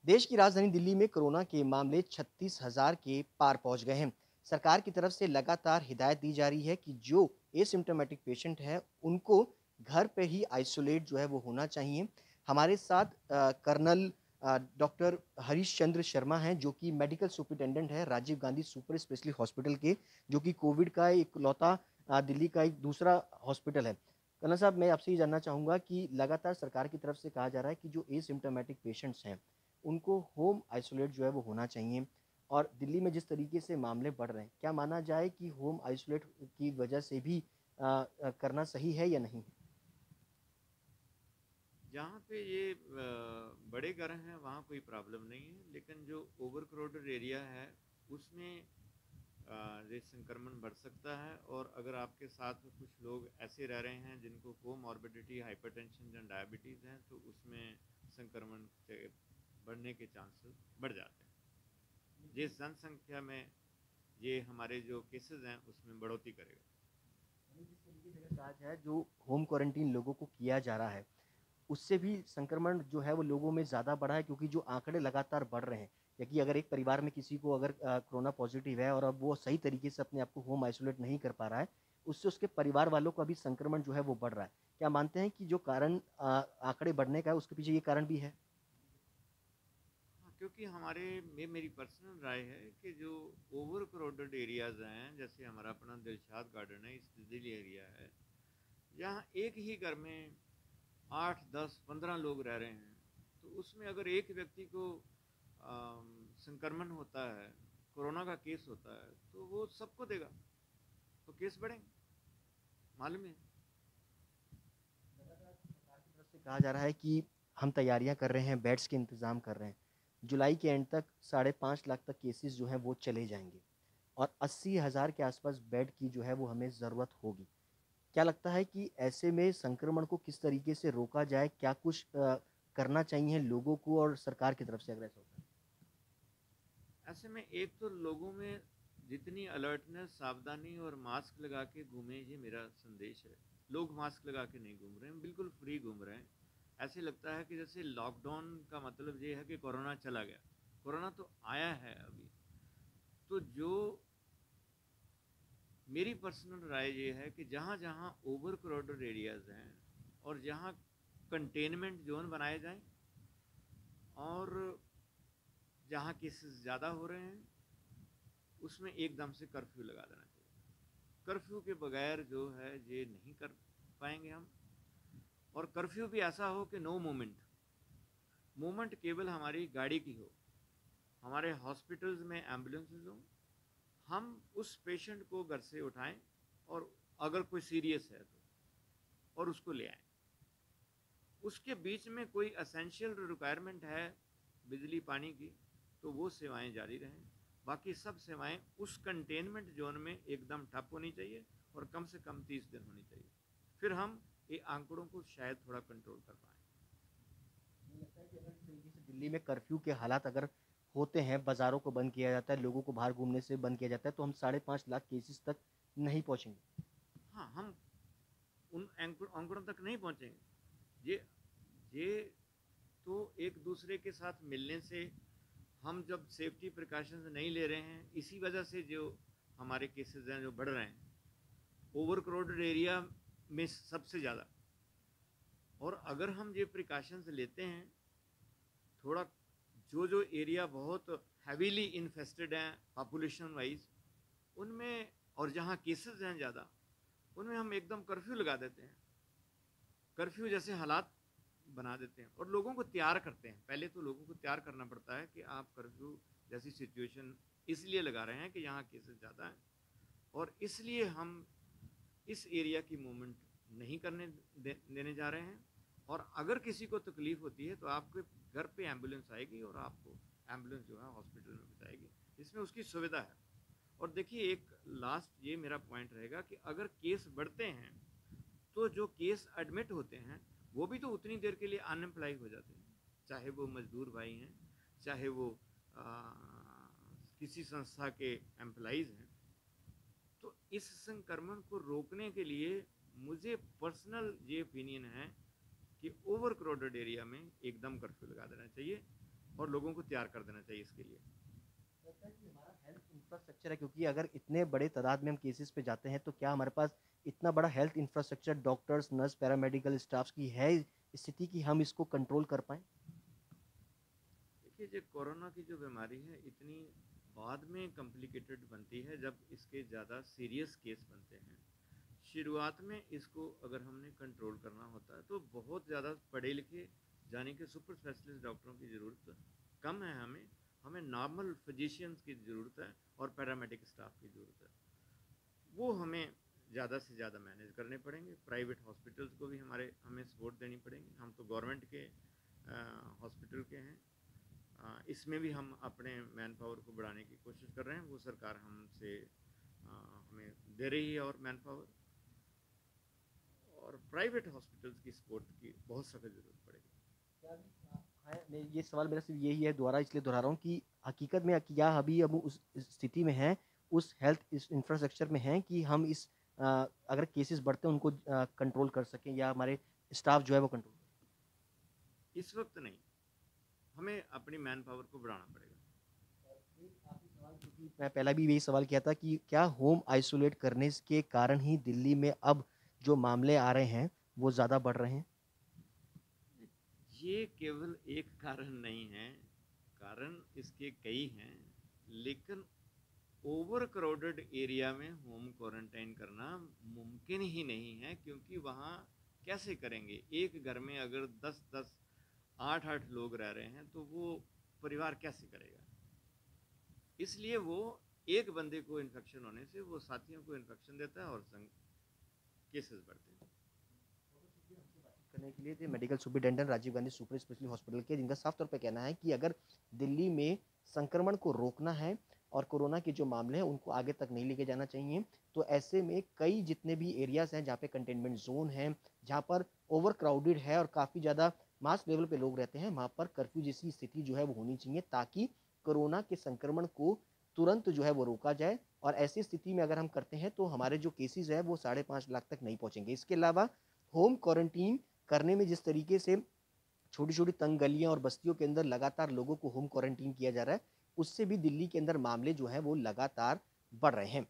देश की राजधानी दिल्ली में कोरोना के मामले 36,000 के पार पहुंच गए हैं। सरकार की तरफ से लगातार हिदायत दी जा रही है कि जो एसिम्प्टोमेटिक पेशेंट है, उनको घर पे ही आइसोलेट जो है वो होना चाहिए। हमारे साथ कर्नल डॉक्टर हरीश चंद्र शर्मा हैं, जो कि मेडिकल सुपरिटेंडेंट है Rajiv Gandhi super speciality hospital के, जो कि कोविड का इकलौता दिल्ली का एक दूसरा हॉस्पिटल है। कर्नल साहब, मैं आपसे ये जानना चाहूँगा कि लगातार सरकार की तरफ से कहा जा रहा है कि जो एसिम्प्टोमेटिक पेशेंट्स हैं, उनको होम आइसोलेट जो है वो होना चाहिए। और दिल्ली में जिस तरीके से मामले बढ़ रहे हैं, क्या माना जाए कि होम आइसोलेट की वजह से भी करना सही है या नहीं? जहाँ पे ये बड़े घर हैं वहाँ कोई प्रॉब्लम नहीं है, लेकिन जो ओवर क्राउडेड एरिया है उसमें ये संक्रमण बढ़ सकता है। और अगर आपके साथ कुछ लोग ऐसे रह रहे हैं जिनको कोमॉर्बिडिटी हाइपरटेंशन या डायबिटीज़ हैं, तो उसमें संक्रमण के बढ़ने के चांसेस बढ़ जाते हैं। जिस जनसंख्या में ये हमारे जो केसेस हैं उसमें बढ़ोतरी करेगा। यानी जिस तरीके से अगर कहा जाए, जो होम क्वारंटीन लोगों को किया जा रहा है, उससे भी संक्रमण जो है वो लोगों में ज़्यादा बढ़ा है, क्योंकि जो आंकड़े लगातार बढ़ रहे हैं, या कि अगर एक परिवार में किसी को अगर कोरोना पॉजिटिव है और अब वो सही तरीके से अपने आप को होम आइसोलेट नहीं कर पा रहा है, उससे उसके परिवार वालों का भी संक्रमण जो है वो बढ़ रहा है। क्या मानते हैं कि जो कारण आंकड़े बढ़ने का है, उसके पीछे ये कारण भी है? हाँ, क्योंकि हमारे में मेरी पर्सनल राय है कि जो ओवर क्राउडेड एरियाज़ हैं, जैसे हमारा अपना दिलशाद गार्डन है, ईस्ट दिल्ली एरिया है, जहाँ एक ही घर में 8, 10, 15 लोग रह रहे हैं, तो उसमें अगर एक व्यक्ति को संक्रमण होता है, कोरोना का केस होता है, तो वो सबको देगा, तो केस बढ़ेंगे, मालूम है। लगातार सरकार की तरफ से कहा जा रहा है कि हम तैयारियां कर रहे हैं, बेड्स के इंतज़ाम कर रहे हैं। जुलाई के एंड तक 5.5 लाख तक केसेस जो हैं वो चले जाएँगे, और 80,000 के आसपास बेड की जो है वो हमें ज़रूरत होगी। क्या लगता है कि ऐसे में संक्रमण को किस तरीके से रोका जाए? क्या कुछ करना चाहिए लोगों को और सरकार की तरफ से, अगर ऐसा होता है? ऐसे में एक तो लोगों में जितनी अलर्टनेस, सावधानी और मास्क लगा के घूमें, ये मेरा संदेश है। लोग मास्क लगा के नहीं घूम रहे हैं, बिल्कुल फ्री घूम रहे हैं। ऐसे लगता है कि जैसे लॉकडाउन का मतलब ये है कि कोरोना चला गया। कोरोना तो आया है अभी। तो जो मेरी पर्सनल राय ये है कि जहाँ जहाँ ओवर क्राउडेड एरियाज़ हैं और जहाँ कंटेनमेंट जोन बनाए जाएं, और जहाँ केसेस ज़्यादा हो रहे हैं उसमें एकदम से कर्फ्यू लगा देना चाहिए। कर्फ्यू के बगैर जो है ये नहीं कर पाएंगे हम। और कर्फ्यू भी ऐसा हो कि नो मूवमेंट, मूवमेंट केवल हमारी गाड़ी की हो, हमारे हॉस्पिटल्स में एम्बुलेंसेज हों, हम उस पेशेंट को घर से उठाएं, और अगर कोई सीरियस है तो, और उसको ले आएं। उसके बीच में कोई असेंशियल रिक्वायरमेंट है बिजली पानी की, तो वो सेवाएं जारी रहें। बाकी सब सेवाएं उस कंटेनमेंट जोन में एकदम ठप होनी चाहिए, और कम से कम 30 दिन होनी चाहिए। फिर हम ये आंकड़ों को शायद थोड़ा कंट्रोल कर पाएँ। मुझे लगता है कि अगर इस तरीके से दिल्ली में कर्फ्यू के हालात अगर होते हैं, बाज़ारों को बंद किया जाता है, लोगों को बाहर घूमने से बंद किया जाता है, तो हम 5.5 लाख केसेस तक नहीं पहुँचेंगे। हाँ, हम उन आंकड़ों तक नहीं पहुँचेंगे। ये तो एक दूसरे के साथ मिलने से, हम जब सेफ्टी प्रिकॉशंस नहीं ले रहे हैं, इसी वजह से जो हमारे केसेस हैं जो बढ़ रहे हैं ओवर क्राउडेड एरिया में सबसे ज़्यादा। और अगर हम ये प्रिकॉशंस लेते हैं थोड़ा, जो जो एरिया बहुत हैवीली इन्फेस्टेड हैं पॉपुलेशन वाइज, उनमें, और जहाँ केसेस हैं ज़्यादा, उनमें हम एकदम कर्फ्यू लगा देते हैं, कर्फ्यू जैसे हालात बना देते हैं और लोगों को तैयार करते हैं। पहले तो लोगों को तैयार करना पड़ता है कि आप कर्फ्यू जैसी सिचुएशन इसलिए लगा रहे हैं कि यहाँ केसेस ज़्यादा हैं, और इसलिए हम इस एरिया की मूवमेंट नहीं करने देने जा रहे हैं। और अगर किसी को तकलीफ होती है तो आपके घर पे एम्बुलेंस आएगी और आपको एम्बुलेंस जो है हॉस्पिटल में पहुँचाएगी, इसमें उसकी सुविधा है। और देखिए, एक लास्ट ये मेरा पॉइंट रहेगा कि अगर केस बढ़ते हैं तो जो केस एडमिट होते हैं वो भी तो उतनी देर के लिए अनएम्प्लॉय हो जाते हैं, चाहे वो मजदूर भाई हैं, चाहे वो आ, किसी संस्था के एम्प्लॉइज़ हैं। तो इस संक्रमण को रोकने के लिए मुझे पर्सनल ये ओपिनियन है कि ओवर क्राउडेड एरिया में एकदम कर्फ्यू लगा देना चाहिए। और लोगों को तैयार कर देना चाहिए इसके लिए। लगता है कि हमारा हेल्थ इंफ्रास्ट्रक्चर है, क्योंकि अगर इतने बड़े तादाद में हम केसेस पे जाते हैं तो क्या हमारे पास इतना बड़ा health infrastructure, doctors, nurse, paramedical staffs की है स्थिति कि हम इसको कंट्रोल कर पाएँ? देखिए, जो कोरोना की जो बीमारी है इतनी बाद में कॉम्प्लिकेटेड बनती है जब इसके ज़्यादा सीरियस केस बनते हैं। शुरुआत में इसको अगर हमने कंट्रोल करना होता है तो बहुत ज़्यादा पढ़े लिखे जाने के सुपर स्पेशलिस्ट डॉक्टरों की ज़रूरत कम है। हमें हमें नॉर्मल फिजिशियंस की ज़रूरत है और पैरामेडिक स्टाफ की ज़रूरत है। वो हमें ज़्यादा से ज़्यादा मैनेज करने पड़ेंगे। प्राइवेट हॉस्पिटल्स को भी हमें सपोर्ट देनी पड़ेगी। हम तो गवर्नमेंट के हॉस्पिटल के हैं। इसमें भी हम अपने मैन पावर को बढ़ाने की कोशिश कर रहे हैं। वो सरकार हमसे हमें दे रही है और मैन पावर, और प्राइवेट हॉस्पिटल्स की सपोर्ट की बहुत सख्त ज़रूरत पड़ेगी। ये सवाल मेरा सिर्फ यही है, दोबारा इसलिए दोहरा रहा हूँ कि हकीकत में क्या अभी हम उस स्थिति में हैं, उस हेल्थ इस इंफ्रास्ट्रक्चर में हैं कि हम अगर केसेस बढ़ते हैं उनको कंट्रोल कर सकें, या हमारे स्टाफ जो है वो कंट्रोल कर? इस वक्त नहीं, हमें अपनी मैन पावर को बढ़ाना पड़ेगा। मैं पहला भी यही सवाल किया था कि क्या होम आइसोलेट करने के कारण ही दिल्ली में अब जो मामले आ रहे हैं वो ज़्यादा बढ़ रहे हैं? ये केवल एक कारण नहीं है, कारण इसके कई हैं, लेकिन ओवर क्राउडेड एरिया में होम क्वारंटाइन करना मुमकिन ही नहीं है, क्योंकि वहाँ कैसे करेंगे? एक घर में अगर 10-10, 8-8 लोग रह रहे हैं तो वो परिवार कैसे करेगा? इसलिए वो एक बंदे को इन्फेक्शन होने से वो साथियों को इन्फेक्शन देता है और केसेस बढ़ते हैं। करने के लिए थे medical superintendent Rajiv Gandhi super speciality hospital के, जिनका साफ तौर पे कहना है कि अगर दिल्ली में संक्रमण को रोकना है और कोरोना के जो मामले हैं उनको आगे तक नहीं लेके जाना चाहिए, तो ऐसे में कई जितने भी एरियाज हैं जहाँ पे कंटेनमेंट जोन है, जहाँ पर ओवर क्राउडेड है और काफ़ी ज़्यादा मास लेवल पे लोग रहते हैं, वहाँ पर कर्फ्यू जैसी स्थिति जो है वो होनी चाहिए, ताकि कोरोना के संक्रमण को तुरंत जो है वो रोका जाए। और ऐसी स्थिति में अगर हम करते हैं तो हमारे जो केसेस है वो 5.5 लाख तक नहीं पहुँचेंगे। इसके अलावा होम क्वारंटीन करने में जिस तरीके से छोटी छोटी तंग गलियां और बस्तियों के अंदर लगातार लोगों को होम क्वारंटीन किया जा रहा है, उससे भी दिल्ली के अंदर मामले जो है वो लगातार बढ़ रहे हैं।